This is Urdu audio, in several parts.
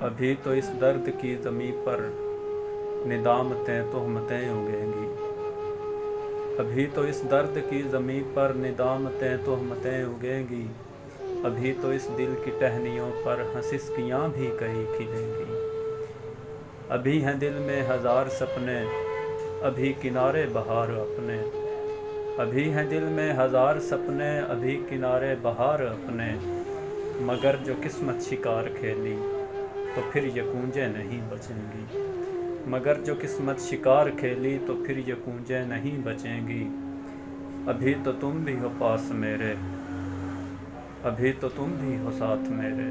ابھی تو اس درد کی زمیں پر ندامتیں تہمتیں اگیں گی، ابھی تو اس درد کی زمیں پر ندامتیں تہمتیں اگیں گی، ابھی تو اس دل کی ٹہنیوں پر ہنسسکیاں بھی کئی کھلیں گی، ابھی ہیں دل میں ہزار سپنے ابھی کنارے بہار اپنے، ابھی ہیں دل میں ہزار سپنے ابھی کنارے بہار اپنے، مگر جو قسمت شکار کھیلی تو پھر یہ کونجیں نہیں بچیں گی، مگر جو قسمت شکار کھیلی تو پھر یہ کونجیں نہیں بچیں گی، ابھی تو تم بھی ہو پاس میرے، ابھی تو تم بھی ہو ساتھ میرے،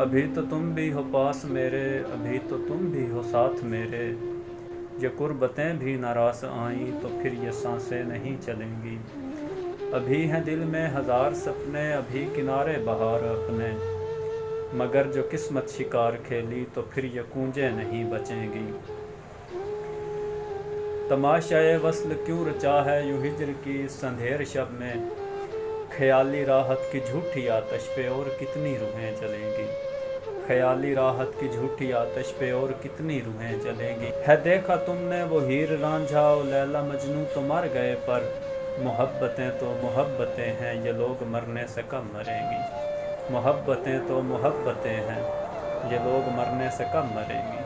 ابھی تو تم بھی ہو پاس میرے، ابھی تو تم بھی ہو ساتھ میرے، یہ قربتیں بھی نہ راس آئیں تو پھر یہ سانسیں نہیں چلیں گی، ابھی ہیں دل میں ہزار سپنے ابھی کنارے بہار اپنے، مگر جو قسمت شکار کھیلی تو پھر یہ کونجیں نہیں بچیں گی، تماشائے وصل کیوں رچا ہے یوں ہجر کی اس اندھیر شب میں، خیالی راحت کی جھوٹی آتش پہ اور کتنی روحیں جلیں گی، خیالی راحت کی جھوٹی آتش پہ اور کتنی روحیں جلیں گی، ہے دیکھا تم نے وہ ہیر رانجھا و لیلا مجنوں تو مر گئے پر محبتیں تو محبتیں ہیں یہ لوگ مرنے سے کم مریں گی، محبتیں تو محبتیں ہیں یہ لوگ مرنے سے کم مریں گی۔